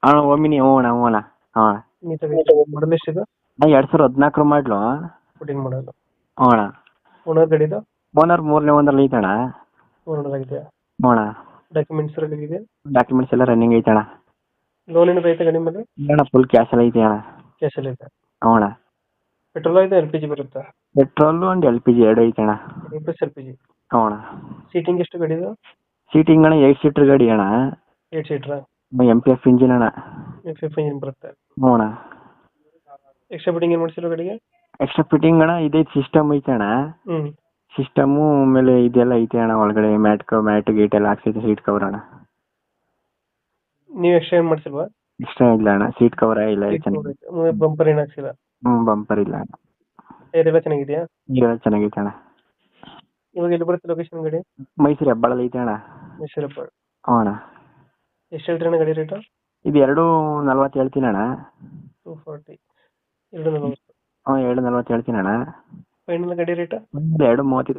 ಅಣ್ಣ ಓಮಿನಿ ಹ್ಞೂ ಅಣ್ಣ ಹಾಂ ನೀಟಾಗಿ ಮಾಡಲ್ ಎಷ್ಟಿದೆ? 2014 ಮಾಡ್ಲು 14 ಮಾಡಲ್. ಹ್ಞೂ ಅಣ್ಣ. ಓನರ್ ಗಾಡಿದು? ಓನರ್ 3ನೇ ಓನರ್ ಐತಣ್ಣ. ಓನರ್ ಆಗಿದೆಯಾ? ಹ್ಞೂ ಅಣ್ಣ. ಡಾಕ್ಯುಮೆಂಟ್ಸ್ ರೆಡಿ ಇದೆ? ಡಾಕ್ಯುಮೆಂಟ್ಸ್ ಎಲ್ಲ ರನ್ನಿಂಗ್ ಐತಣ್ಣ. ಲೋನ್ ಏನಾದ್ರು ಐತೆ ಗಾಡಿ ಮೇಲೆ? ಅಣ್ಣ ಫುಲ್ ಕ್ಯಾಶ್ ಎಲ್ಲ ಐತಿ ಅಣ್ಣ. ಕ್ಯಾಶಲ್ಲಿ ಐತೆ. ಹ್ಞೂ ಅಣ್ಣ. ಪೆಟ್ರೋಲ್ ಐತೆ ಎಲ್ ಪಿ ಜಿ ಬರುತ್ತಾ? ಪೆಟ್ರೋಲು ಒಂದು LPG ಎರಡು ಐತಣ್ಣ. Plus L P G. ಹ್ಞೂ ಅಣ್ಣ. ಸೀಟಿಂಗ್ ಎಷ್ಟು ಗಾಡಿದು? ಸೀಟಿಂಗ್ ಅಣ್ಣ 8 ಸೀಟರ್ ಗಾಡಿ ಅಣ್ಣ. 8 ಸೀಟ್ರಾ? MPF ಇಂಜಿನ್ ಅಣ್ಣ. ಎಫ್ ಇಂಜಿನ್ ಬರುತ್ತೆ. ಹ್ಞೂ ಅಣ್ಣ. ಎಕ್ಸ್ಟ್ರಾ ಬಿಟ್ಟಿಂಗ್ ಏನು ಮಾಡಿಸಿರೋ ಗಾಡಿಗೆ? ಎಕ್ಸ್ಟ್ರಾ ಫಿಟ್ಟಿಂಗ್ ಅಣ್ಣ ಇದೇ ಸಿಸ್ಟಮ್ ಐತೆ ಅಣ್ಣ. ಹ್ಞೂ. ಸಿಸ್ಟಮು ಆಮೇಲೆ ಇದೆಲ್ಲ ಐತೆ ಅಣ್ಣ ಒಳಗಡೆ ಮ್ಯಾಟ್ ಗೇಟ್ ಎಲ್ಲ ಹಾಕ್ಸೈತೆ ಸೀಟ್ ಕವರ್ ಅಣ್ಣ. ನೀವು ಎಕ್ಸ್ಟ್ರಾ ಏನು ಮಾಡಿಸಿಲ್ವಾ? ಇಷ್ಟ ಇಲ್ಲ ಅಣ್ಣ ಸೀಟ್ ಕವರ್ ಇಲ್ಲ ಚೆನ್ನಾಗಿ. ಬಂಪರ್ ಏನು ಹಾಕ್ಸಿಲ್ಲ? ಬಂಪರ್ ಇಲ್ಲ ಅಣ್ಣ. ಟೈರ್ ಎಲ್ಲ ಚೆನ್ನಾಗಿದೆಯಾ? ಇದೆಲ್ಲ ಚೆನ್ನಾಗೈತೆ ಅಣ್ಣ. ಇವಾಗ ಎಲ್ಲಿ ಬರುತ್ತೆ ಲೊಕೇಶನ್ ಗಾಡಿ? ಮೈಸೂರು ಹೆಬ್ಬಾಳಲ್ಲಿ ಐತೆ ಅಣ್ಣ. ಮೈಸೂರಪ್ಪ. ಹ್ಞೂ ಅಣ್ಣ. ಎಷ್ಟು ಹೇಳ್ತೀರಣ್ಣ ಗಾಡಿ ರೇಟು? ಇದು 240 ಹೇಳ್ತೀನಿ ಅಣ್ಣ. 240. 240. ಹ್ಞೂ 240 ಹೇಳ್ತೀನಿ ಅಣ್ಣ. ಫೈನಲ್ ಗಾಡಿ ರೇಟು? 235